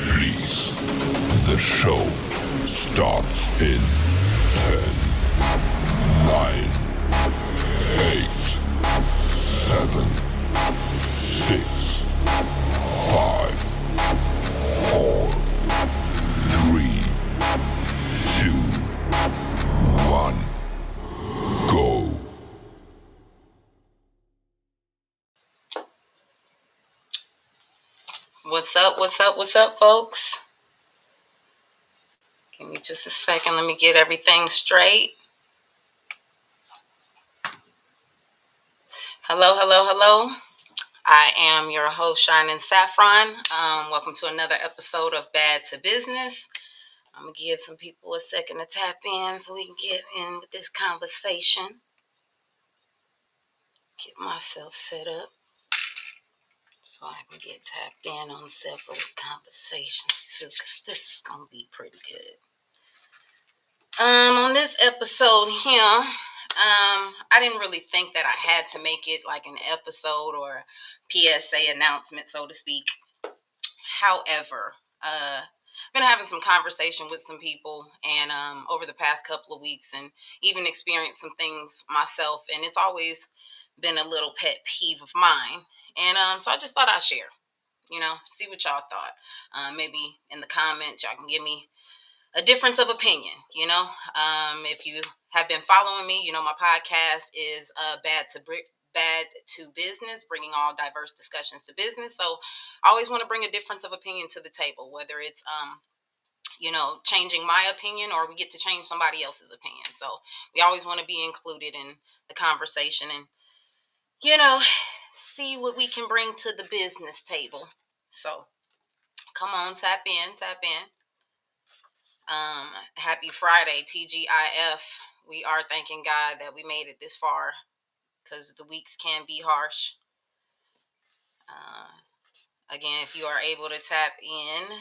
Please, the show starts in 10, 9, 8, 7, 6, 5, 4, 3, 2, 1, go. What's up, folks? Give me just a second. Let me get everything straight. Hello. I am your host, SHYNEN Saffron. Welcome to another episode of B.A.D.D to Business. I'm going to give some people a second to tap in so we can get in with this conversation. Get myself set up so I can get tapped in on several conversations too, because this is going to be pretty good. On this episode here, I didn't really think that I had to make it like an episode or PSA announcement, so to speak. However, I've been having some conversation with some people and over the past couple of weeks, and even experienced some things myself, and it's always been a little pet peeve of mine. And so I just thought I'd share, see what y'all thought. Maybe in the comments, y'all can give me a difference of opinion. If you have been following me, my podcast is B.A.D.D to Business, bringing all diverse discussions to business. So I always want to bring a difference of opinion to the table, whether it's changing my opinion or we get to change somebody else's opinion. So we always want to be included in the conversation and see what we can bring to the business table. So come on, tap in. Happy Friday, TGIF. We are thanking God that we made it this far, because the weeks can be harsh. Again, if you are able to tap in,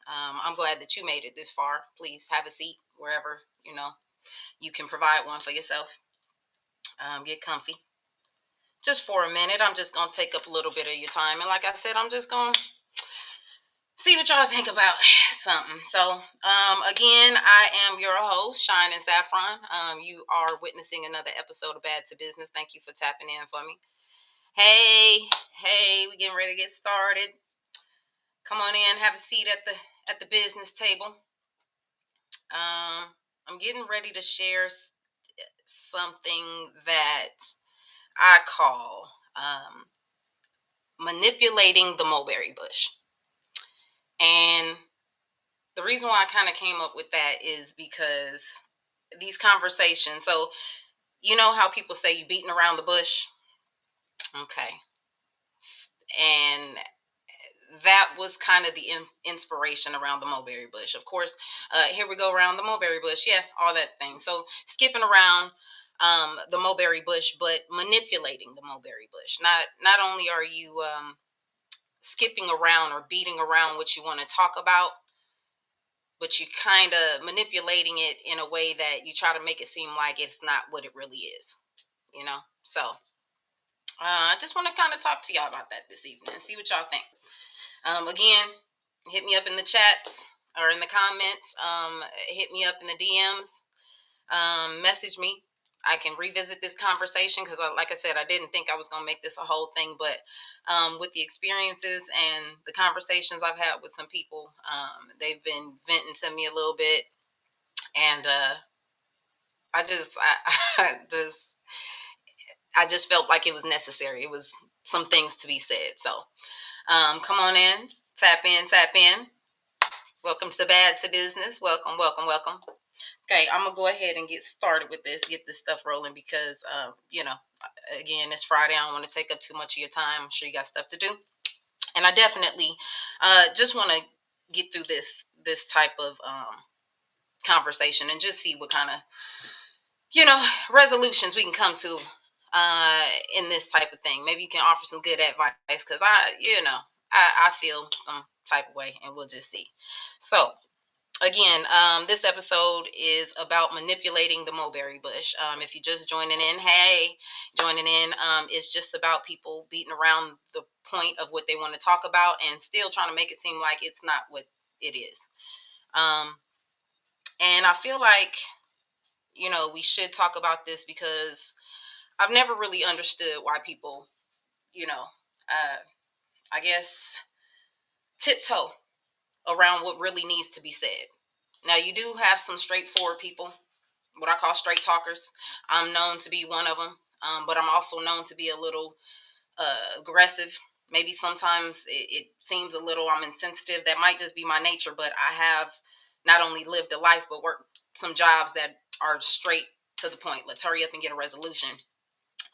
I'm glad that you made it this far. Please have a seat wherever you can provide one for yourself. Get comfy. Just for a minute, I'm just gonna take up a little bit of your time, and like I said, I'm just gonna see what y'all think about something. So, again, I am your host, SHYNEN Saffron. You are witnessing another episode of B.A.D.D to Business. Thank you for tapping in for me. Hey, we getting ready to get started. Come on in, have a seat at the business table. I'm getting ready to share something that I call manipulating the mulberry bush. And the reason why I kind of came up with that is because these conversations, so you know how people say you beating around the bush? Okay. And that was kind of the inspiration around the mulberry bush. Of course, here we go around the mulberry bush. Yeah, all that thing. So skipping around the mulberry bush, but manipulating the mulberry bush. Not only are you skipping around or beating around what you want to talk about, but you kind of manipulating it in a way that you try to make it seem like it's not what it really is, So I just want to kind of talk to y'all about that this evening and see what y'all think. Again, hit me up in the chats or in the comments. Hit me up in the DMs. Message me. I can revisit this conversation because, like I said, I didn't think I was going to make this a whole thing. But with the experiences and the conversations I've had with some people, they've been venting to me a little bit. And I just felt like it was necessary. It was some things to be said. So come on in, tap in. Welcome to B.A.D.D to Business. Welcome. Okay, I'm gonna go ahead and get started with this, get this stuff rolling because again, it's Friday. I don't want to take up too much of your time. I'm sure you got stuff to do, and I definitely just want to get through this type of conversation and just see what kind of resolutions we can come to in this type of thing. Maybe you can offer some good advice because I feel some type of way, and we'll just see. So again, this episode is about manipulating the mulberry bush. If you're just joining in, it's just about people beating around the point of what they want to talk about and still trying to make it seem like it's not what it is. And I feel like, we should talk about this because I've never really understood why people, I guess, tiptoe around what really needs to be said. Now, you do have some straightforward people, what I call straight talkers. I'm known to be one of them, but I'm also known to be a little aggressive. Maybe sometimes it seems a little I'm insensitive. That might just be my nature, but I have not only lived a life, but worked some jobs that are straight to the point. Let's hurry up and get a resolution.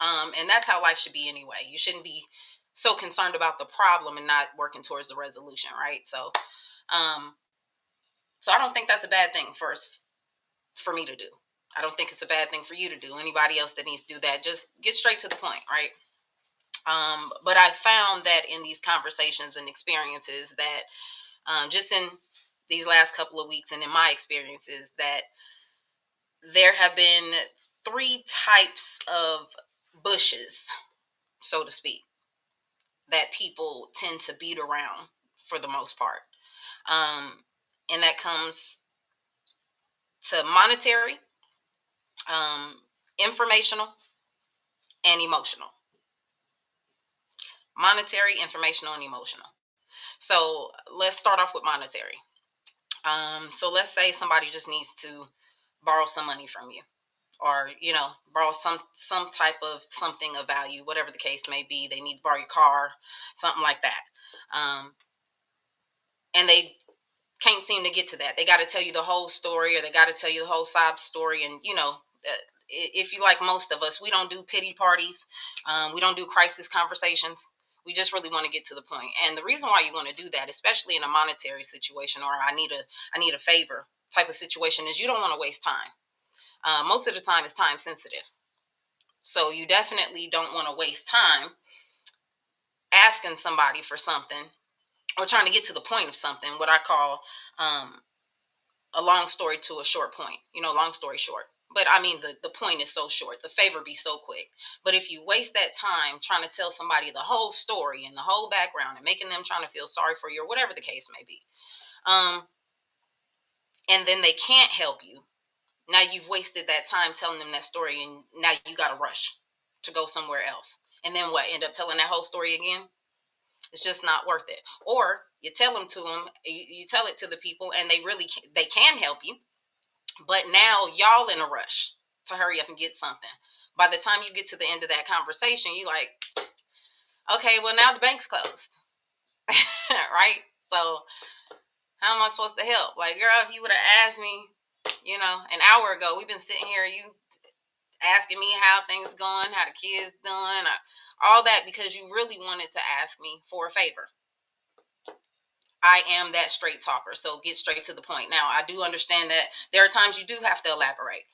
And that's how life should be anyway. You shouldn't be so concerned about the problem and not working towards the resolution, right? Um, so I don't think that's a bad thing for me to do. I don't think it's a bad thing for you to do. Anybody else that needs to do that, just get straight to the point, right? But I found that in these conversations and experiences that just in these last couple of weeks and in my experiences that there have been three types of bushes, so to speak, that people tend to beat around for the most part. And that comes to monetary, um, informational, and emotional. Monetary, informational, and emotional. So let's start off with monetary. So let's say somebody just needs to borrow some money from you, or borrow some type of something of value, whatever the case may be. They need to borrow your car, something like that, and they can't seem to get to that. They got to tell you the whole story, or they got to tell you the whole sob story. And if you, like most of us, we don't do pity parties, we don't do crisis conversations. We just really want to get to the point. And the reason why you want to do that, especially in a monetary situation, or I need a favor type of situation, is you don't want to waste time. Most of the time, it's time sensitive, so you definitely don't want to waste time asking somebody for something or trying to get to the point of something. What I call a long story to a short point. Long story short. But I mean, the point is so short. The favor be so quick. But if you waste that time trying to tell somebody the whole story and the whole background and making them trying to feel sorry for you or whatever the case may be, and then they can't help you, now you've wasted that time telling them that story, and now you got to rush to go somewhere else. And then what? End up telling that whole story again? It's just not worth it. Or you tell them to them, you tell it to the people, and they can help you, but now y'all in a rush to hurry up and get something. By the time you get to the end of that conversation, you like, okay, well, now the bank's closed. Right? So how am I supposed to help? Like, girl, if you would have asked me, an hour ago, we've been sitting here, you asking me how things going, how the kids doing, all that, because you really wanted to ask me for a favor. I am that straight talker, so get straight to the point. Now, I do understand that there are times you do have to elaborate.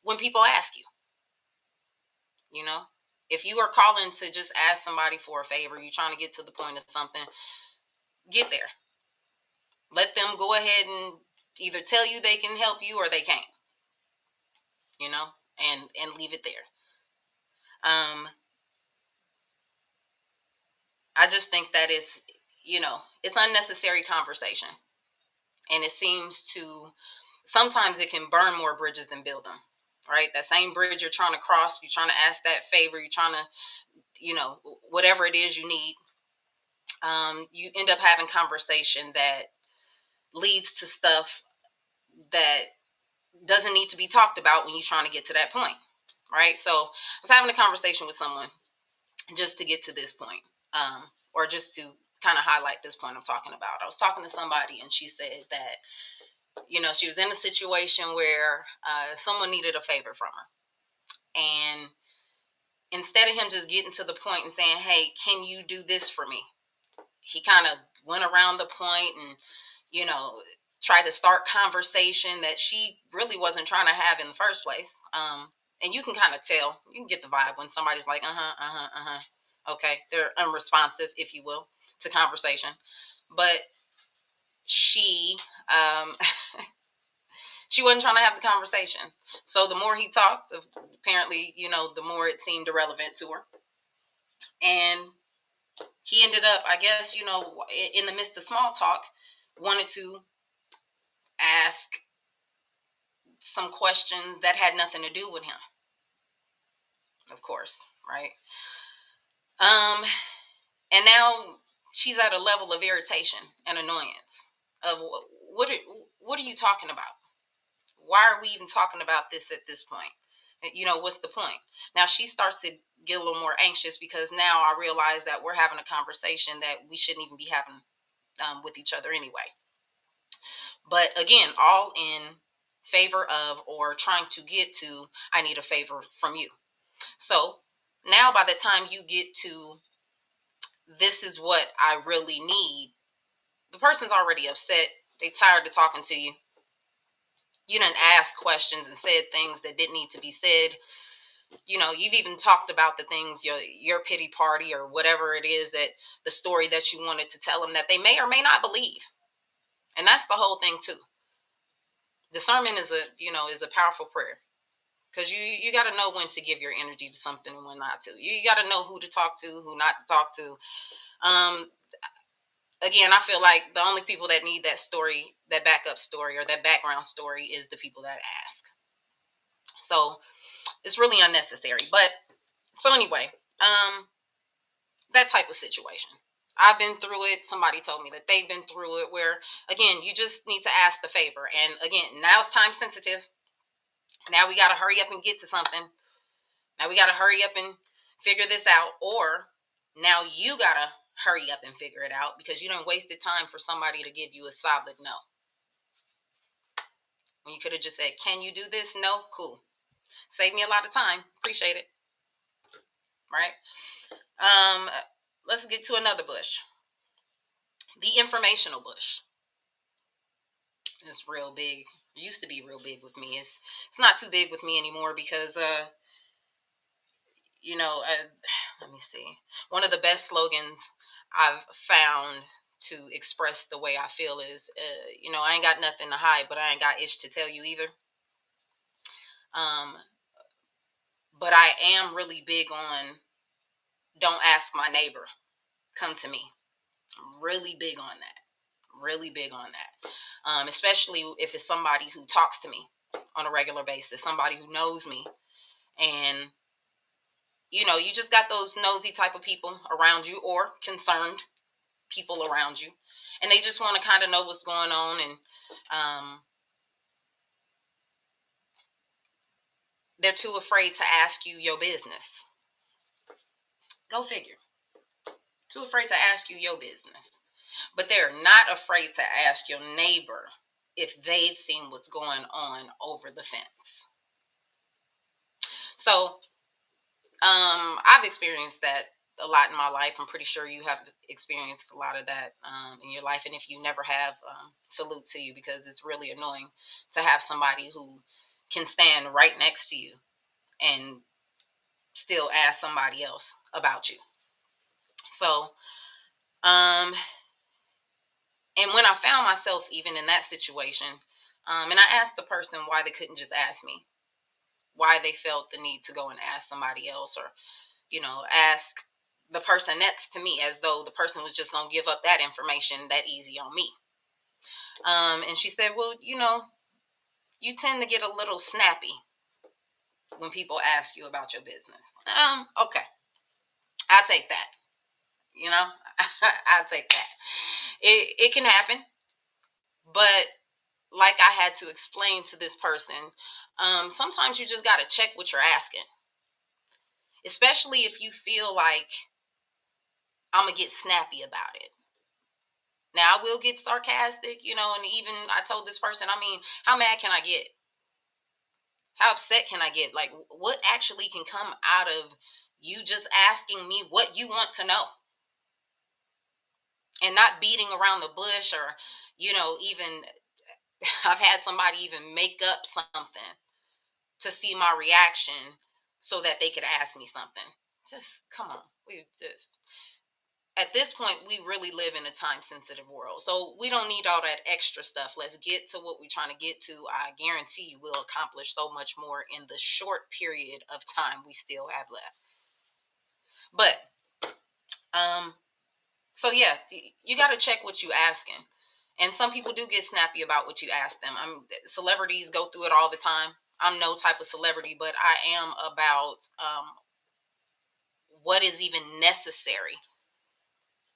When people ask you, if you are calling to just ask somebody for a favor, you're trying to get to the point of something, get there. Let them go ahead and either tell you they can help you or they can't, and leave it there. I just think that it's unnecessary conversation. And it seems to, sometimes it can burn more bridges than build them, right? That same bridge you're trying to cross, you're trying to ask that favor, you're trying to, whatever it is you need, you end up having conversation that leads to stuff that doesn't need to be talked about when you're trying to get to that point, right? So I was having a conversation with someone just to get to this point, or just to kind of highlight this point I'm talking about. I was talking to somebody, and she said that, she was in a situation where someone needed a favor from her. And instead of him just getting to the point and saying, hey, can you do this for me? He kind of went around the point and, tried to start conversation that she really wasn't trying to have in the first place. And you can kind of tell, you can get the vibe when somebody's like, okay, they're unresponsive, if you will, to conversation. But she she wasn't trying to have the conversation. So the more he talked, apparently, the more it seemed irrelevant to her. And he ended up, I guess, in the midst of small talk, wanted to ask some questions that had nothing to do with him, of course, right? And now she's at a level of irritation and annoyance of what are you talking about? Why are we even talking about this at this point? What's the point? Now she starts to get a little more anxious because now I realize that we're having a conversation that we shouldn't even be having with each other anyway. But again, all in favor of or trying to get to, I need a favor from you. So now by the time you get to, this is what I really need, the person's already upset. They tired of talking to you. You didn't ask questions and said things that didn't need to be said. You've even talked about the things, your pity party or whatever it is, that the story that you wanted to tell them that they may or may not believe. And that's the whole thing too. Discernment is a powerful prayer, because you got to know when to give your energy to something and when not to. You got to know who to talk to, who not to talk to. Again, I feel like the only people that need that story, that backup story or that background story, is the people that ask. So it's really unnecessary. But so anyway, that type of situation. I've been through it. Somebody told me that they've been through it, where again, you just need to ask the favor. And again, now it's time sensitive. Now we got to hurry up and get to something. Now we got to hurry up and figure this out. Or now you got to hurry up and figure it out, because you done wasted time for somebody to give you a solid no. You could have just said, can you do this? No? Cool. Save me a lot of time. Appreciate it. Right? Let's get to another bush. The informational bush. It's real big. It used to be real big with me. It's not too big with me anymore because let me see. One of the best slogans I've found to express the way I feel is, I ain't got nothing to hide, but I ain't got ish to tell you either. But I am really big on, don't ask my neighbor, come to me. I'm really big on that. Really big on that. Especially if it's somebody who talks to me on a regular basis, somebody who knows me. And you just got those nosy type of people around you, or concerned people around you, and they just want to kind of know what's going on, and they're too afraid to ask you your business. Go figure. Too afraid to ask you your business. But they're not afraid to ask your neighbor if they've seen what's going on over the fence. So I've experienced that a lot in my life. I'm pretty sure you have experienced a lot of that in your life. And if you never have, salute to you, because it's really annoying to have somebody who can stand right next to you and still ask somebody else about you. So, and when I found myself even in that situation, and I asked the person why they couldn't just ask me, why they felt the need to go and ask somebody else, or ask the person next to me, as though the person was just going to give up that information that easy on me. And she said, well, you tend to get a little snappy when people ask you about your business. Okay. I'll take that. I'll take that. It can happen. But like I had to explain to this person, sometimes you just got to check what you're asking, especially if you feel like I'm going to get snappy about it. Now, I will get sarcastic, and even I told this person, how mad can I get? How upset can I get? Like, what actually can come out of you just asking me what you want to know? And not beating around the bush, or, even I've had somebody even make up something to see my reaction so that they could ask me something. Just come on. At this point, we really live in a time sensitive world. So we don't need all that extra stuff. Let's get to what we're trying to get to. I guarantee you we'll accomplish so much more in the short period of time we still have left. But, so yeah, you got to check what you're asking. And some people do get snappy about what you ask them. Celebrities go through it all the time. I'm no type of celebrity, but I am about what is even necessary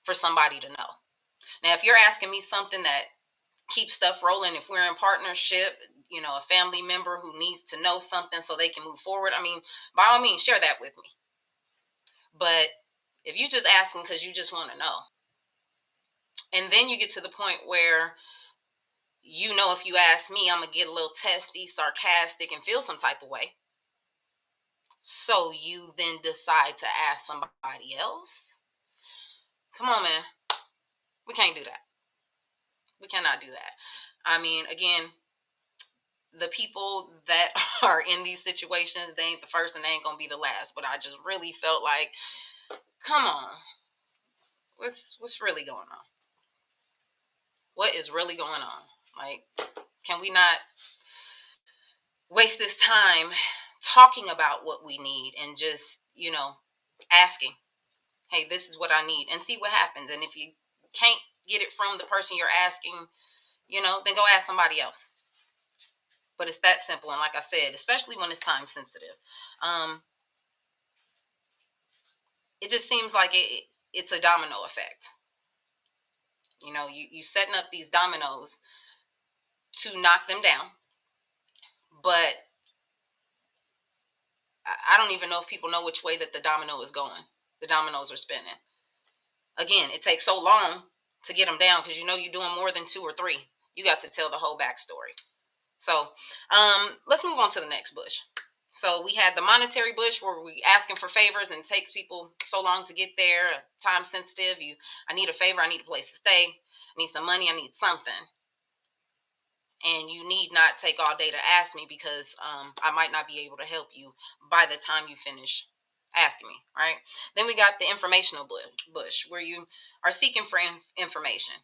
for somebody to know. Now, if you're asking me something that keeps stuff rolling, if we're in partnership, a family member who needs to know something so they can move forward, by all means, share that with me. But if you just asking because you just want to know, and then you get to the point where if you ask me, I'm gonna get a little testy, sarcastic, and feel some type of way. So you then decide to ask somebody else. Come on, man. We can't do that. We cannot do that. Again, the people that are in these situations, they ain't the first and they ain't gonna be the last. But I just really felt like, come on, what's really going on? What is really going on? Like, can we not waste this time talking about what we need and just, asking, hey, this is what I need, and see what happens. And if you can't get it from the person you're asking, then go ask somebody else. But it's that simple. And like I said, especially when it's time sensitive, it just seems like it's a domino effect. You setting up these dominoes to knock them down, but I don't even know if people know which way that the domino is going. The dominoes are spinning. Again, it takes so long to get them down because you're doing more than 2 or 3. You got to tell the whole backstory. So let's move on to the next bush. So we had the monetary bush where we asking for favors and it takes people so long to get there. Time sensitive. I need a favor. I need a place to stay. I need some money. I need something. And you need not take all day to ask me because I might not be able to help you by the time you finish asking me, right? Then we got the informational bush where you are seeking for information.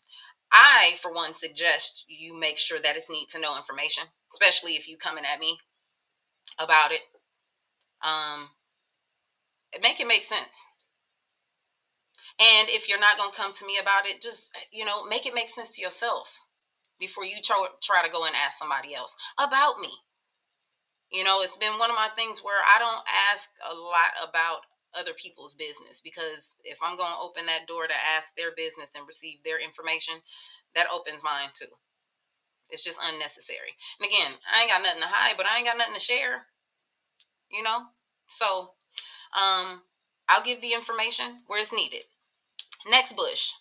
I, for one, suggest you make sure that it's need to know information, especially if you coming at me about it. Make it make sense. And if you're not going to come to me about it, just, make it make sense to yourself before you try to go and ask somebody else about me. It's been one of my things where I don't ask a lot about other people's business because if I'm going to open that door to ask their business and receive their information, that opens mine too. It's just unnecessary. And again, I ain't got nothing to hide, but I ain't got nothing to share, So I'll give the information where it's needed. Next bush,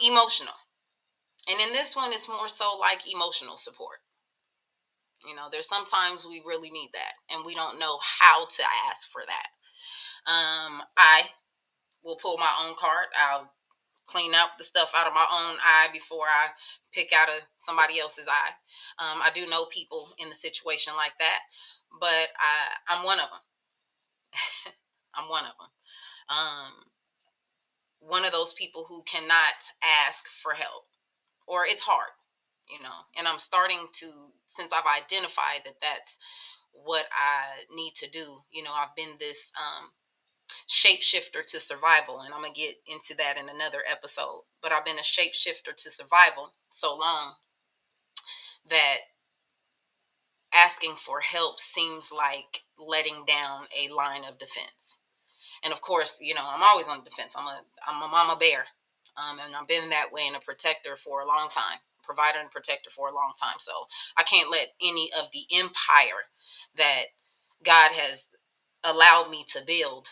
emotional. And in this one, it's more so like emotional support. There's sometimes we really need that and we don't know how to ask for that. I will pull my own card. I'll clean up the stuff out of my own eye before I pick out of somebody else's eye. I do know people in the situation like that, but I'm one of them. I'm one of them. One of those people who cannot ask for help, or it's hard, and I'm starting to, since I've identified that that's what I need to do. I've been this shapeshifter to survival, and I'm gonna get into that in another episode, but I've been a shapeshifter to survival so long that asking for help seems like letting down a line of defense. And of course, I'm always on the defense. I'm a mama bear, and I've been that way and a protector for a long time, provider and protector for a long time. So I can't let any of the empire that God has allowed me to build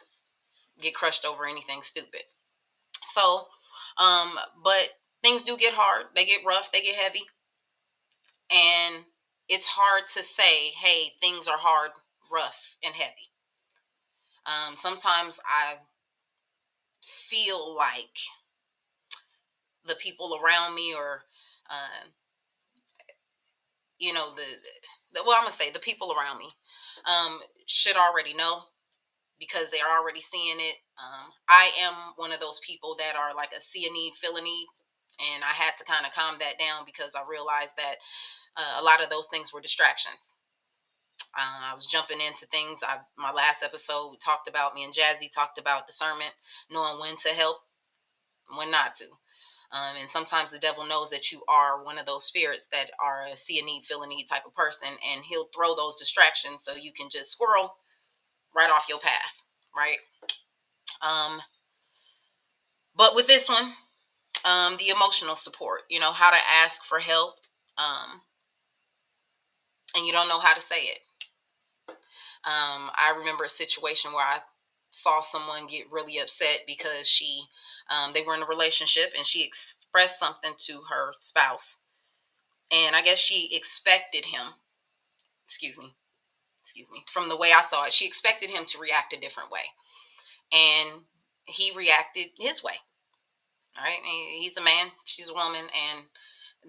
get crushed over anything stupid. So, but things do get hard. They get rough. They get heavy, and it's hard to say, "Hey, things are hard, rough, and heavy." Sometimes I feel like the people around me or uh, well, I'm gonna say the people around me should already know because they're already seeing it. I am one of those people that are like a see a need, feel a need, and I had to kind of calm that down because I realized that a lot of those things were distractions. I was jumping into things. My last episode we talked about, me and Jazzy talked about discernment, knowing when to help, when not to. And sometimes the devil knows that you are one of those spirits that are a see a need, feel a need type of person, and he'll throw those distractions so you can just squirrel right off your path, right? But with this one, the emotional support, how to ask for help, and you don't know how to say it. I remember a situation where I saw someone get really upset because they were in a relationship and she expressed something to her spouse. And I guess she expected him, excuse me, from the way I saw it, she expected him to react a different way. And he reacted his way, right? He's a man, she's a woman, and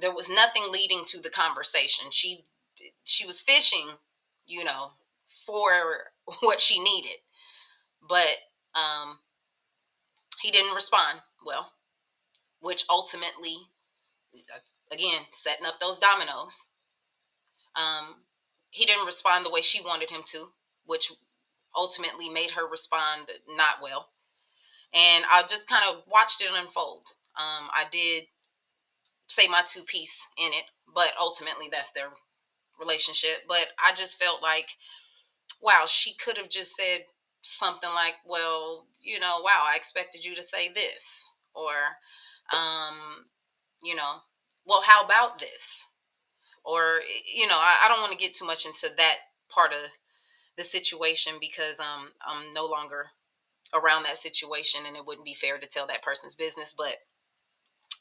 there was nothing leading to the conversation. She was fishing, for what she needed, but he didn't respond well, which ultimately, again, setting up those dominoes. He didn't respond the way she wanted him to, which ultimately made her respond not well. And I just kind of watched it unfold. I did say my two piece in it, but ultimately that's their relationship. But I just felt like, wow, she could have just said something like, well, wow, I expected you to say this, or, you know, well, how about this? Or, I don't want to get too much into that part of the situation because I'm no longer around that situation and it wouldn't be fair to tell that person's business. But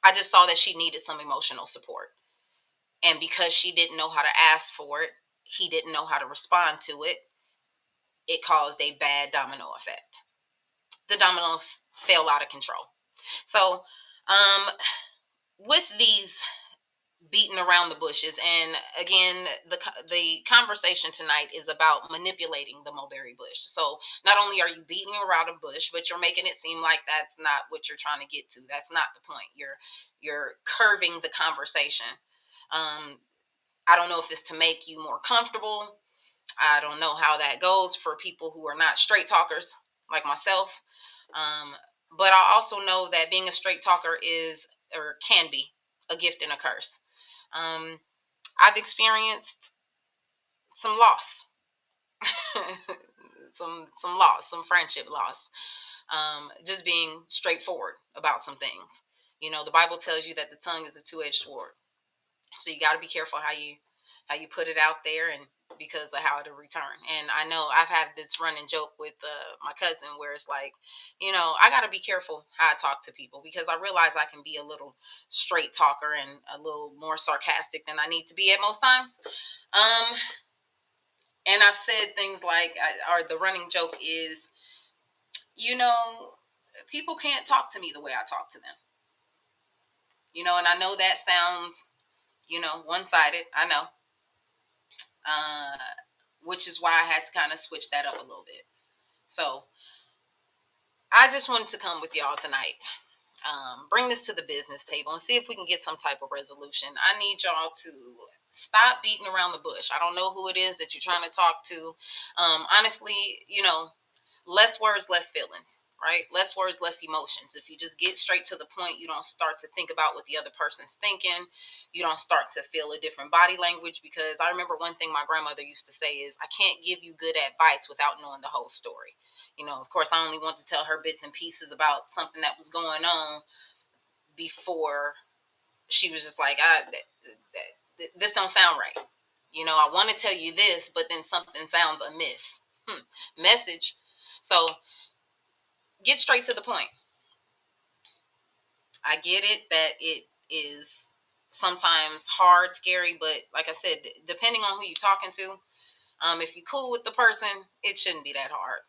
I just saw that she needed some emotional support. And because she didn't know how to ask for it, he didn't know how to respond to it. It caused a bad domino effect. The dominoes fell out of control. So, with these beating around the bushes, and again, the conversation tonight is about manipulating the mulberry bush. So, not only are you beating around a bush, but you're making it seem like that's not what you're trying to get to. That's not the point. You're curving the conversation. I don't know if it's to make you more comfortable. I don't know how that goes for people who are not straight talkers like myself. Um, but I also know that being a straight talker is, or can be, a gift and a curse. Um, I've experienced some loss, some loss, some friendship loss. Just being straightforward about some things. The Bible tells you that the tongue is a two-edged sword. So you got to be careful how you put it out there, and because of how it'll return. And I know I've had this running joke with my cousin where it's like, I got to be careful how I talk to people because I realize I can be a little straight talker and a little more sarcastic than I need to be at most times. And I've said things like, or the running joke is, you know, people can't talk to me the way I talk to them. And I know that sounds, one-sided. I know. Uh, which is why I had to kind of switch that up a little bit. So I just wanted to come with y'all tonight, bring this to the business table and see if we can get some type of resolution. I need y'all to stop beating around the bush. I don't know who it is that you're trying to talk to. Honestly, less words, less feelings, right? Less words, less emotions. If you just get straight to the point, you don't start to think about what the other person's thinking. You don't start to feel a different body language, because I remember one thing my grandmother used to say is, I can't give you good advice without knowing the whole story. Of course, I only want to tell her bits and pieces about something that was going on before she was just like, this don't sound right. I want to tell you this, but then something sounds amiss. Message. So get straight to the point. I get it that it is sometimes hard, scary, but like I said, depending on who you're talking to, if you're cool with the person, it shouldn't be that hard.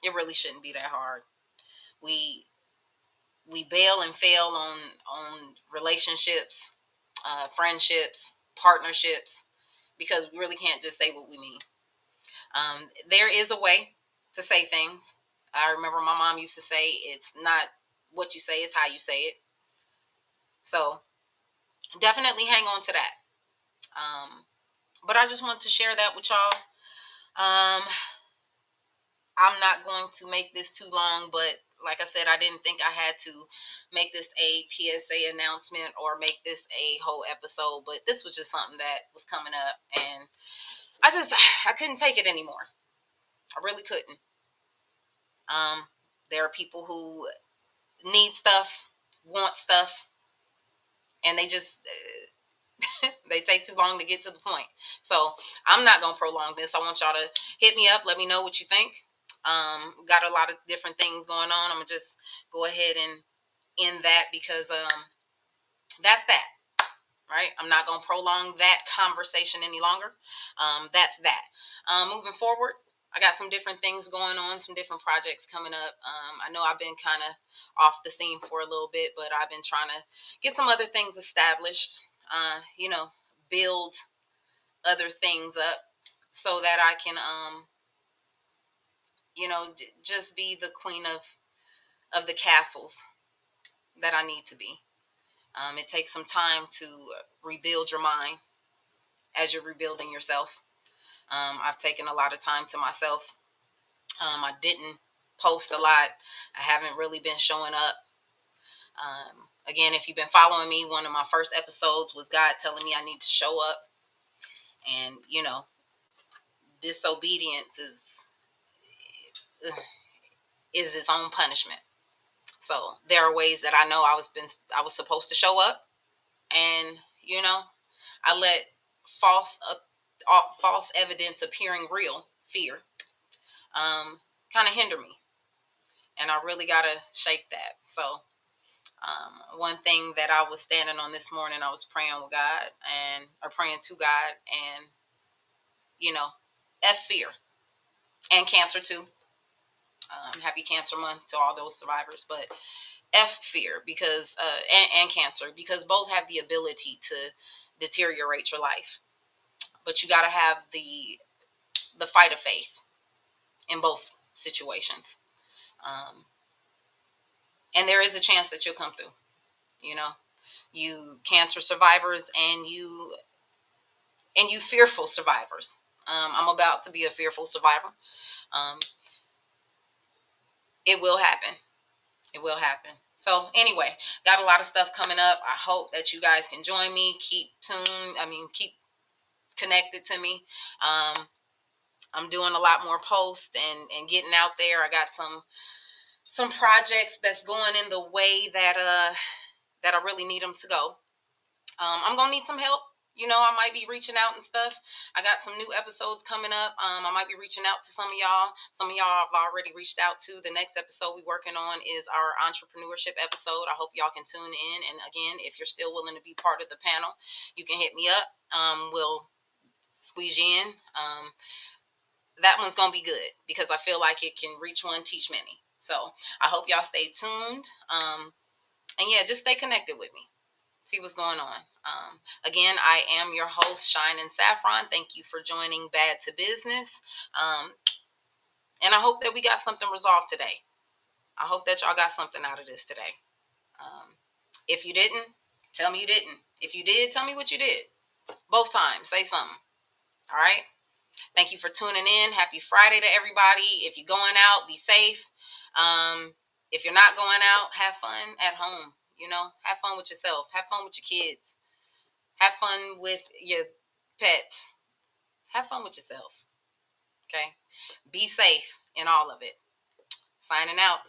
It really shouldn't be that hard. We bail and fail on relationships, friendships, partnerships, because we really can't just say what we mean. There is a way to say things. I remember my mom used to say, it's not what you say, it's how you say it. So definitely hang on to that. But I just want to share that with y'all. I'm not going to make this too long, but like I said, I didn't think I had to make this a PSA announcement or make this a whole episode, but this was just something that was coming up, and I couldn't take it anymore. I really couldn't. There are people who need stuff, want stuff, and they just they take too long to get to the point. So I'm not gonna prolong this. I want y'all to hit me up, let me know what you think. Got a lot of different things going on. I'm gonna just go ahead and end that because that's that. Right? I'm not going to prolong that conversation any longer. That's that. Moving forward, I got some different things going on, some different projects coming up. I know I've been kind of off the scene for a little bit, but I've been trying to get some other things established, build other things up so that I can, just be the queen of the castles that I need to be. It takes some time to rebuild your mind as you're rebuilding yourself. I've taken a lot of time to myself. I didn't post a lot. I haven't really been showing up. Again, if you've been following me, one of my first episodes was God telling me I need to show up. And, disobedience is its own punishment. So there are ways that I know I was supposed to show up, and I let false false evidence appearing real, fear, kind of hinder me, and I really gotta shake that. So one thing that I was standing on this morning, I was praying with God or praying to God, and F fear and cancer too. Happy Cancer Month to all those survivors, but F fear because and cancer, because both have the ability to deteriorate your life, but you got to have the fight of faith in both situations. Um, and there is a chance that you'll come through. You cancer survivors and you fearful survivors. I'm about to be a fearful survivor. Um, it will happen. It will happen. So anyway, got a lot of stuff coming up. I hope that you guys can join me. Keep tuned. Keep connected to me. I'm doing a lot more posts and getting out there. I got some projects that's going in the way that I really need them to go. I'm gonna need some help. I might be reaching out and stuff. I got some new episodes coming up. I might be reaching out to some of y'all. Some of y'all I've already reached out to. The next episode we're working on is our entrepreneurship episode. I hope y'all can tune in. And again, if you're still willing to be part of the panel, you can hit me up. We'll squeeze you in. That one's gonna be good because I feel like it can reach one, teach many. So I hope y'all stay tuned. And yeah, just stay connected with me. See what's going on. Again, I am your host, SHYNEN SAFFRON. Thank you for joining B.A.D.D to Business. And I hope that we got something resolved today. I hope that y'all got something out of this today. If you didn't, tell me you didn't. If you did, tell me what you did. Both times, say something. All right? Thank you for tuning in. Happy Friday to everybody. If you're going out, be safe. If you're not going out, have fun at home. Have fun with yourself. Have fun with your kids. Have fun with your pets. Have fun with yourself. Okay? Be safe in all of it. Signing out.